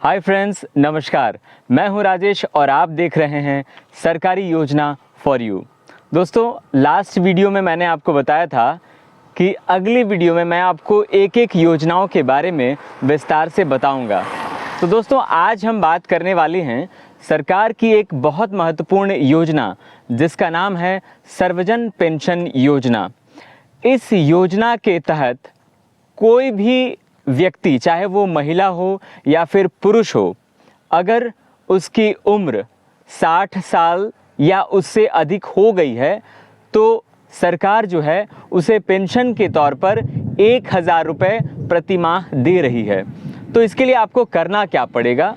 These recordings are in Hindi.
हाय फ्रेंड्स, नमस्कार। मैं हूं राजेश और आप देख रहे हैं सरकारी योजना फॉर यू। दोस्तों, लास्ट वीडियो में मैंने आपको बताया था कि अगली वीडियो में मैं आपको एक एक योजनाओं के बारे में विस्तार से बताऊंगा। तो दोस्तों, आज हम बात करने वाले हैं सरकार की एक बहुत महत्वपूर्ण योजना जिसका नाम है सर्वजन पेंशन योजना। इस योजना के तहत कोई भी व्यक्ति, चाहे वो महिला हो या फिर पुरुष हो, अगर उसकी उम्र 60 साल या उससे अधिक हो गई है तो सरकार जो है उसे पेंशन के तौर पर 1000 रुपये प्रति माह दे रही है। तो इसके लिए आपको करना क्या पड़ेगा?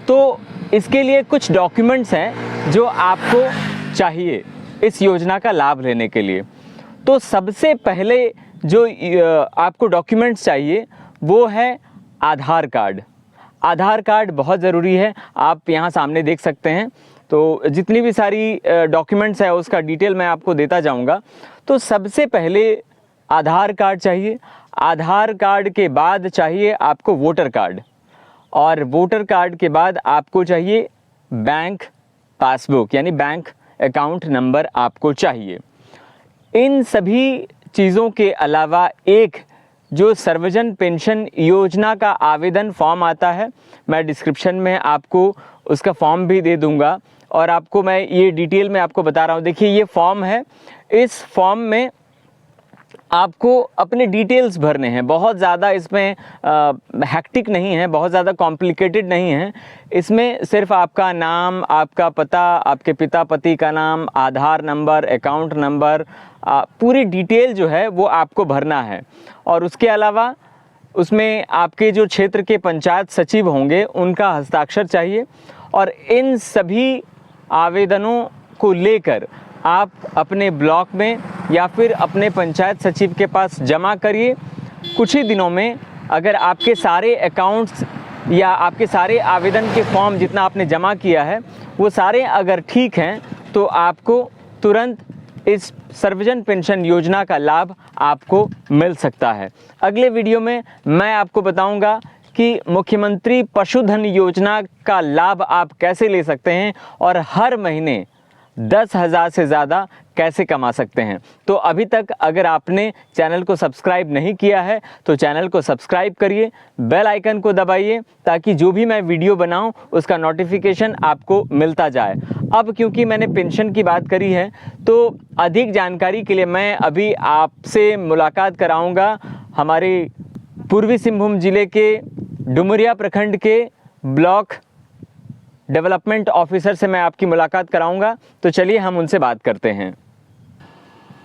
तो इसके लिए कुछ डॉक्यूमेंट्स हैं जो आपको चाहिए इस योजना का लाभ लेने के लिए। तो सबसे पहले जो आपको डॉक्यूमेंट्स चाहिए वो है आधार कार्ड। आधार कार्ड बहुत ज़रूरी है, आप यहाँ सामने देख सकते हैं। तो जितनी भी सारी डॉक्यूमेंट्स है उसका डिटेल मैं आपको देता जाऊँगा। तो सबसे पहले आधार कार्ड चाहिए। आधार कार्ड के बाद चाहिए आपको वोटर कार्ड, और वोटर कार्ड के बाद आपको चाहिए बैंक पासबुक, यानी बैंक अकाउंट नंबर आपको चाहिए। इन सभी चीज़ों के अलावा एक जो सर्वजन पेंशन योजना का आवेदन फॉर्म आता है, मैं डिस्क्रिप्शन में आपको उसका फॉर्म भी दे दूंगा और आपको मैं ये डिटेल में आपको बता रहा हूँ। देखिए, ये फॉर्म है। इस फॉर्म में आपको अपने डिटेल्स भरने हैं। बहुत ज़्यादा इसमें हैक्टिक नहीं है, बहुत ज़्यादा कॉम्प्लिकेटेड नहीं है। इसमें सिर्फ आपका नाम, आपका पता, आपके पिता पति का नाम, आधार नंबर, अकाउंट नंबर, पूरी डिटेल जो है वो आपको भरना है। और उसके अलावा उसमें आपके जो क्षेत्र के पंचायत सचिव होंगे उनका हस्ताक्षर चाहिए। और इन सभी आवेदनों को लेकर आप अपने ब्लॉक में या फिर अपने पंचायत सचिव के पास जमा करिए। कुछ ही दिनों में अगर आपके सारे अकाउंट्स या आपके सारे आवेदन के फॉर्म जितना आपने जमा किया है वो सारे अगर ठीक हैं तो आपको तुरंत इस सर्वजन पेंशन योजना का लाभ आपको मिल सकता है। अगले वीडियो में मैं आपको बताऊंगा कि मुख्यमंत्री पशुधन योजना का लाभ आप कैसे ले सकते हैं और हर महीने 10,000 से ज़्यादा कैसे कमा सकते हैं। तो अभी तक अगर आपने चैनल को सब्सक्राइब नहीं किया है तो चैनल को सब्सक्राइब करिए, बेल आइकन को दबाइए ताकि जो भी मैं वीडियो बनाऊं उसका नोटिफिकेशन आपको मिलता जाए। अब क्योंकि मैंने पेंशन की बात करी है तो अधिक जानकारी के लिए मैं अभी आपसे मुलाकात कराऊंगा हमारे पूर्वी सिंहभूम जिले के डुमरिया प्रखंड के ब्लॉक डेवलपमेंट ऑफिसर से मैं आपकी मुलाकात कराऊंगा। तो चलिए हम उनसे बात करते हैं।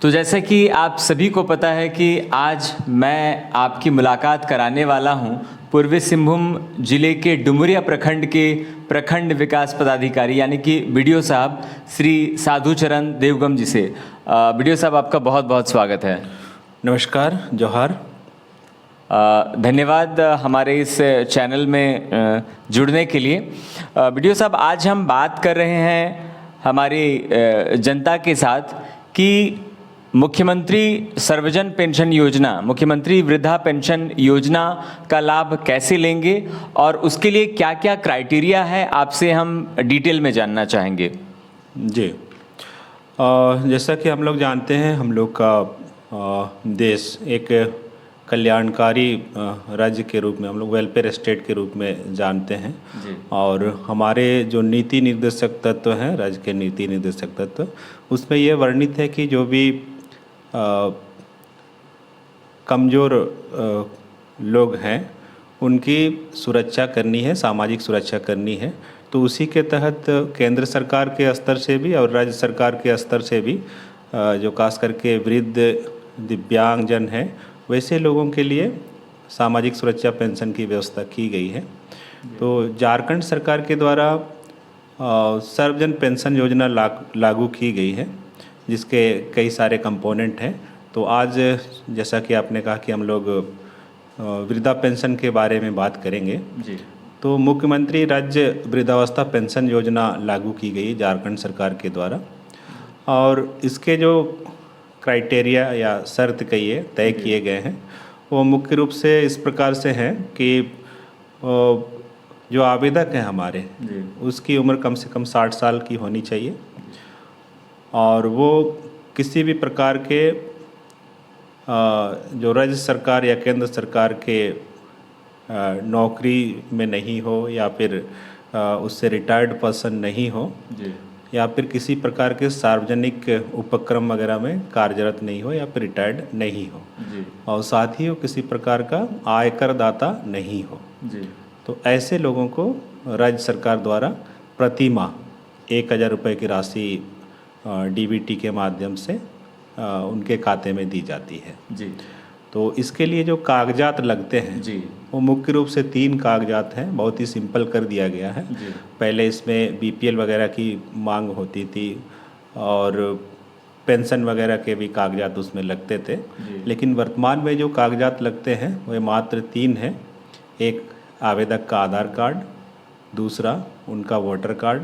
तो जैसे कि आप सभी को पता है कि आज मैं आपकी मुलाकात कराने वाला हूं पूर्वी सिंहभूम जिले के डुमरिया प्रखंड के प्रखंड विकास पदाधिकारी यानी कि बीडीओ साहब श्री साधुचरण देवगम जी से। बीडीओ साहब, आपका बहुत बहुत स्वागत है। नमस्कार, जोहार। धन्यवाद हमारे इस चैनल में जुड़ने के लिए। बीडीओ साहब, आज हम बात कर रहे हैं हमारी जनता के साथ कि मुख्यमंत्री सर्वजन पेंशन योजना, मुख्यमंत्री वृद्धा पेंशन योजना का लाभ कैसे लेंगे और उसके लिए क्या क्या क्राइटेरिया है, आपसे हम डिटेल में जानना चाहेंगे। जी, जैसा कि हम लोग जानते हैं, हम लोग का देश एक कल्याणकारी राज्य के रूप में, हम लोग वेलफेयर स्टेट के रूप में जानते हैं जी। और हमारे जो नीति निर्देशक तत्व हैं, राज्य के नीति निर्देशक तत्व, उसमें ये वर्णित है कि जो भी कमज़ोर लोग हैं उनकी सुरक्षा करनी है, सामाजिक सुरक्षा करनी है। तो उसी के तहत केंद्र सरकार के स्तर से भी और राज्य सरकार के स्तर से भी जो खास करके वृद्ध, दिव्यांगजन हैं, वैसे लोगों के लिए सामाजिक सुरक्षा पेंशन की व्यवस्था की गई है। तो झारखंड सरकार के द्वारा सर्वजन पेंशन योजना लागू की गई है, जिसके कई सारे कंपोनेंट हैं। तो आज जैसा कि आपने कहा कि हम लोग वृद्धा पेंशन के बारे में बात करेंगे जी। तो मुख्यमंत्री राज्य वृद्धावस्था पेंशन योजना लागू की गई झारखंड सरकार के द्वारा, और इसके जो क्राइटेरिया या शर्त कहिए तय किए गए हैं वो मुख्य रूप से इस प्रकार से हैं कि जो आवेदक हैं हमारे, जी उसकी उम्र कम से कम 60 साल की होनी चाहिए और वो किसी भी प्रकार के जो राज्य सरकार या केंद्र सरकार के नौकरी में नहीं हो या फिर उससे रिटायर्ड पर्सन नहीं हो जी या फिर किसी प्रकार के सार्वजनिक उपक्रम वगैरह में कार्यरत नहीं हो या फिर रिटायर्ड नहीं हो जी और साथ ही वो किसी प्रकार का आयकर दाता नहीं हो। जी तो ऐसे लोगों को राज्य सरकार द्वारा प्रति माह 1,000 रुपये की राशि डीबीटी के माध्यम से उनके खाते में दी जाती है। जी तो इसके लिए जो कागजात लगते हैं जी वो मुख्य रूप से 3 कागजात हैं, बहुत ही सिंपल कर दिया गया है। जी पहले इसमें बीपीएल वगैरह की मांग होती थी और पेंशन वगैरह के भी कागजात उसमें लगते थे, लेकिन वर्तमान में जो कागजात लगते हैं वे मात्र 3 हैं। एक आवेदक का आधार कार्ड, दूसरा उनका वोटर कार्ड,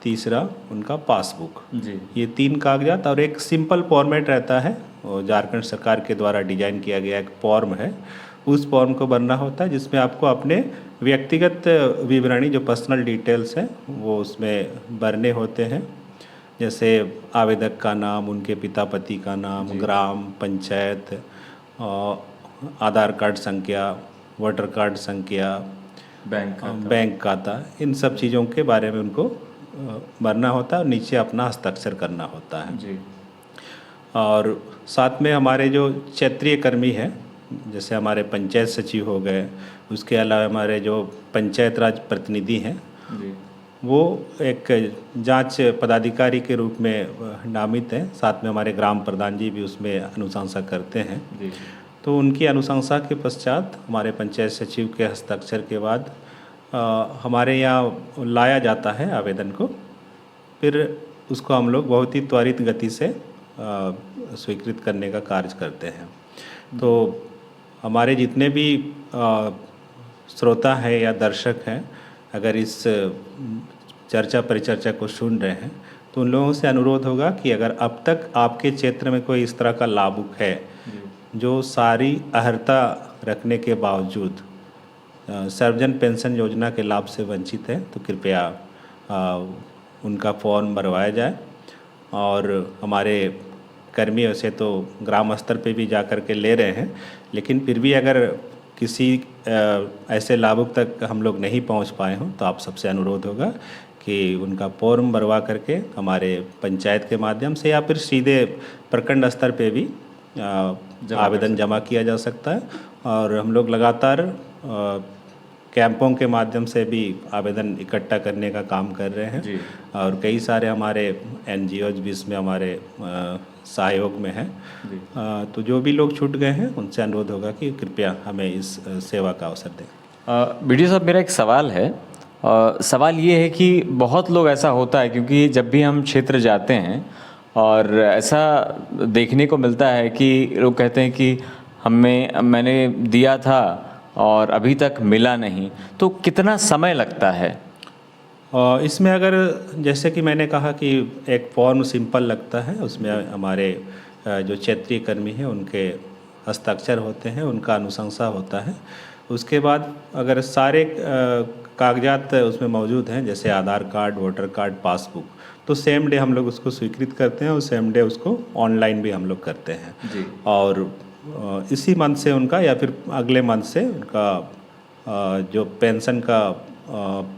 तीसरा उनका पासबुक। जी ये 3 कागजात और एक सिंपल फॉर्मेट रहता है, झारखंड सरकार के द्वारा डिजाइन किया गया एक फॉर्म है, उस फॉर्म को भरना होता है जिसमें आपको अपने व्यक्तिगत विवरणी जो पर्सनल डिटेल्स हैं वो उसमें भरने होते हैं, जैसे आवेदक का नाम, उनके पिता पति का नाम, ग्राम पंचायत, आधार कार्ड संख्या, वोटर कार्ड संख्या, बैंक खाता, इन सब चीज़ों के बारे में उनको भरना होता है और नीचे अपना हस्ताक्षर करना होता है। जी और साथ में हमारे जो क्षेत्रीय कर्मी हैं, जैसे हमारे पंचायत सचिव हो गए, उसके अलावा हमारे जो पंचायत राज प्रतिनिधि हैं जी वो एक जांच पदाधिकारी के रूप में नामित हैं, साथ में हमारे ग्राम प्रधान जी भी उसमें अनुशंसा करते हैं। जी तो उनकी अनुशंसा के पश्चात हमारे पंचायत सचिव के हस्ताक्षर के बाद हमारे यहाँ लाया जाता है आवेदन को, फिर उसको हम लोग बहुत ही त्वरित गति से स्वीकृत करने का कार्य करते हैं। तो हमारे जितने भी श्रोता हैं या दर्शक हैं, अगर इस चर्चा परिचर्चा को सुन रहे हैं तो उन लोगों से अनुरोध होगा कि अगर अब तक आपके क्षेत्र में कोई इस तरह का लाभुक है जो सारी अर्हता रखने के बावजूद सर्वजन पेंशन योजना के लाभ से वंचित है, तो कृपया उनका फॉर्म भरवाया जाए। और हमारे कर्मी वैसे तो ग्राम स्तर पे भी जा कर के ले रहे हैं, लेकिन फिर भी अगर किसी ऐसे लाभुक तक हम लोग नहीं पहुंच पाए हों तो आप सबसे अनुरोध होगा कि उनका फॉर्म भरवा करके हमारे पंचायत के माध्यम से या फिर सीधे प्रखंड स्तर पे भी आवेदन जमा किया जा सकता है। और हम लोग लगातार कैंपों के माध्यम से भी आवेदन इकट्ठा करने का काम कर रहे हैं जी। और कई सारे हमारे एनजीओज भी इसमें हमारे सहयोग में हैं। तो जो भी लोग छूट गए हैं उनसे अनुरोध होगा कि कृपया हमें इस सेवा का अवसर दें। बीडीओ साहब, मेरा एक सवाल है। सवाल ये है कि बहुत लोग ऐसा होता है, क्योंकि जब भी हम क्षेत्र जाते हैं और ऐसा देखने को मिलता है कि लोग कहते हैं कि मैंने दिया था और अभी तक मिला नहीं, तो कितना समय लगता है? इसमें अगर जैसे कि मैंने कहा कि एक फॉर्म सिंपल लगता है, उसमें हमारे जो क्षेत्रीय कर्मी हैं उनके हस्ताक्षर होते हैं, उनका अनुशंसा होता है। उसके बाद अगर सारे कागजात उसमें मौजूद हैं, जैसे आधार कार्ड, वोटर कार्ड, पासबुक, तो सेम डे हम लोग उसको स्वीकृत करते हैं और सेम डे उसको ऑनलाइन भी हम लोग करते हैं जी। और इसी मंथ से उनका या फिर अगले मंथ से उनका जो पेंशन का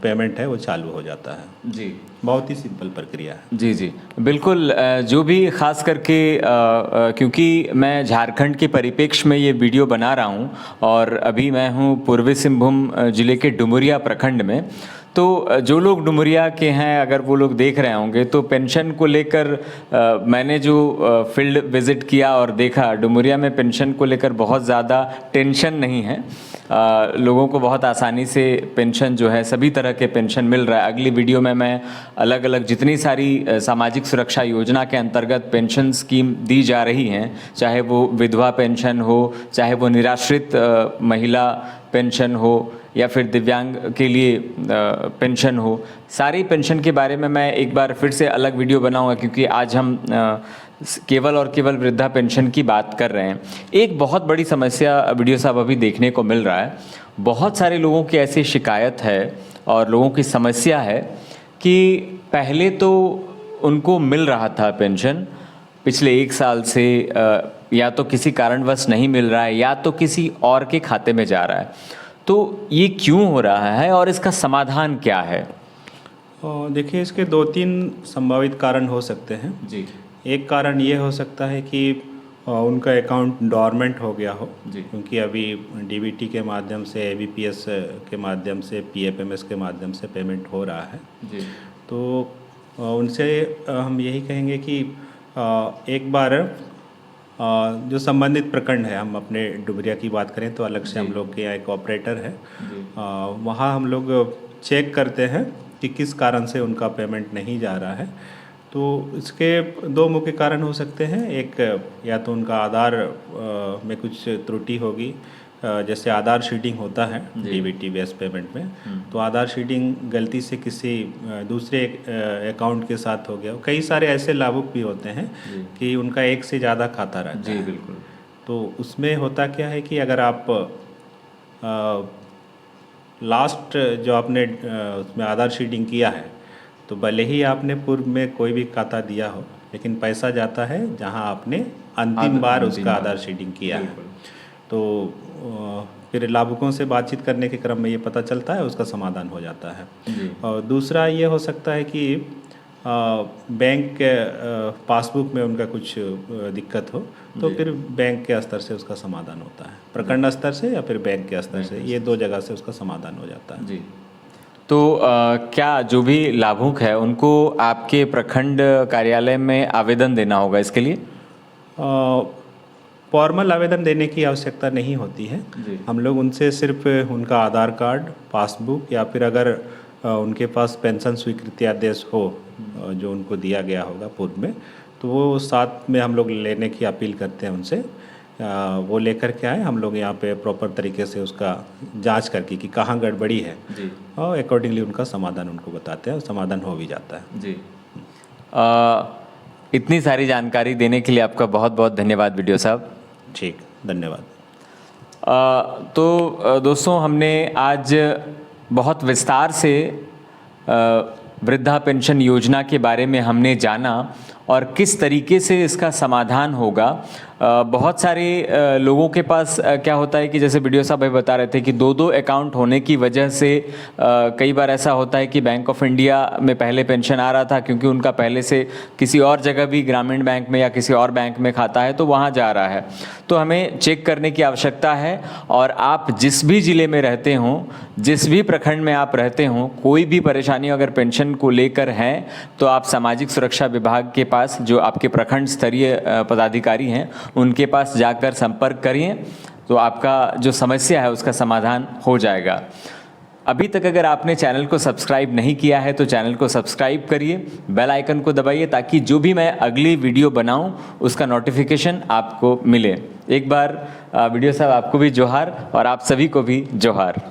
पेमेंट है वो चालू हो जाता है। जी, बहुत ही सिंपल प्रक्रिया है। जी जी बिल्कुल। जो भी खास करके क्योंकि मैं झारखंड के परिप्रेक्ष्य में ये वीडियो बना रहा हूँ और अभी मैं हूँ पूर्वी सिंहभूम जिले के डुमरिया प्रखंड में, तो जो लोग डुमरिया के हैं अगर वो लोग देख रहे होंगे तो पेंशन को लेकर मैंने जो फील्ड विज़िट किया और देखा, डुमरिया में पेंशन को लेकर बहुत ज़्यादा टेंशन नहीं है। लोगों को बहुत आसानी से पेंशन जो है, सभी तरह के पेंशन मिल रहा है। अगली वीडियो में मैं अलग अलग जितनी सारी सामाजिक सुरक्षा योजना के अंतर्गत पेंशन स्कीम दी जा रही हैं, चाहे वो विधवा पेंशन हो, चाहे वो निराश्रित महिला पेंशन हो, या फिर दिव्यांग के लिए पेंशन हो, सारी पेंशन के बारे में मैं एक बार फिर से अलग वीडियो बनाऊंगा, क्योंकि आज हम केवल और केवल वृद्धा पेंशन की बात कर रहे हैं। एक बहुत बड़ी समस्या वीडियो साहब अभी देखने को मिल रहा है, बहुत सारे लोगों की ऐसी शिकायत है और लोगों की समस्या है कि पहले तो उनको मिल रहा था पेंशन, पिछले 1 साल से या तो किसी कारणवश नहीं मिल रहा है या तो किसी और के खाते में जा रहा है। तो ये क्यों हो रहा है और इसका समाधान क्या है? देखिए, इसके 2-3 संभावित कारण हो सकते हैं जी। एक कारण ये हो सकता है कि उनका अकाउंट डॉर्मेंट हो गया हो, क्योंकि अभी डीबीटी के माध्यम से, एबीपीएस के माध्यम से, पीएफएमएस के माध्यम से पेमेंट हो रहा है जी। तो उनसे हम यही कहेंगे कि एक बार जो संबंधित प्रखंड है, हम अपने डुमरिया की बात करें तो अलग से हम लोग के यहाँ एक ऑपरेटर है, वहाँ हम लोग चेक करते हैं कि किस कारण से उनका पेमेंट नहीं जा रहा है। तो इसके 2 मुख्य कारण हो सकते हैं। एक, या तो उनका आधार में कुछ त्रुटि होगी, जैसे आधार शीटिंग होता है डीबीटी बेस पेमेंट में, तो आधार शीटिंग गलती से किसी दूसरे अकाउंट के साथ हो गया। कई सारे ऐसे लाभुक भी होते हैं कि उनका एक से ज़्यादा खाता रहता है। बिल्कुल। तो उसमें होता क्या है कि अगर आप लास्ट जो आपने उसमें आधार शीटिंग किया है, तो भले ही आपने पूर्व में कोई भी खाता दिया हो, लेकिन पैसा जाता है जहां आपने अंतिम बार उसका आधार शीटिंग किया है। तो फिर लाभुकों से बातचीत करने के क्रम में ये पता चलता है, उसका समाधान हो जाता है। और दूसरा ये हो सकता है कि बैंक के पासबुक में उनका कुछ दिक्कत हो, तो फिर बैंक के स्तर से उसका समाधान होता है, प्रखंड स्तर से या फिर बैंक के स्तर से, ये 2 जगह से उसका समाधान हो जाता है। जी। तो क्या जो भी लाभुक है उनको आपके प्रखंड कार्यालय में आवेदन देना होगा इसके लिए? फॉर्मल आवेदन देने की आवश्यकता नहीं होती है। हम लोग उनसे सिर्फ उनका आधार कार्ड, पासबुक, या फिर अगर उनके पास पेंशन स्वीकृति आदेश हो जो उनको दिया गया होगा पूर्व में, तो वो साथ में हम लोग लेने की अपील करते हैं उनसे। वो लेकर के आए, हम लोग यहाँ पे प्रॉपर तरीके से उसका जांच करके कि कहाँ गड़बड़ी है, और अकॉर्डिंगली उनका समाधान उनको बताते हैं और समाधान हो भी जाता है। जी। इतनी सारी जानकारी देने के लिए आपका बहुत बहुत धन्यवाद वीडियो साहब। ठीक, धन्यवाद। तो दोस्तों, हमने आज बहुत विस्तार से वृद्धा पेंशन योजना के बारे में हमने जाना और किस तरीके से इसका समाधान होगा। बहुत सारे लोगों के पास क्या होता है कि जैसे वीडियो साहब भाई बता रहे थे कि 2-2 अकाउंट होने की वजह से कई बार ऐसा होता है कि बैंक ऑफ इंडिया में पहले पेंशन आ रहा था, क्योंकि उनका पहले से किसी और जगह भी ग्रामीण बैंक में या किसी और बैंक में खाता है तो वहाँ जा रहा है। तो हमें चेक करने की आवश्यकता है, और आप जिस भी ज़िले में रहते हों, जिस भी प्रखंड में आप रहते हों, कोई भी परेशानी अगर पेंशन को लेकर है तो आप सामाजिक सुरक्षा विभाग के पास, जो आपके प्रखंड स्तरीय पदाधिकारी हैं, उनके पास जाकर संपर्क करिए, तो आपका जो समस्या है उसका समाधान हो जाएगा। अभी तक अगर आपने चैनल को सब्सक्राइब नहीं किया है तो चैनल को सब्सक्राइब करिए, बेल आइकन को दबाइए, ताकि जो भी मैं अगली वीडियो बनाऊं उसका नोटिफिकेशन आपको मिले। एक बार वीडियो साहब आपको भी जोहार और आप सभी को भी जोहार।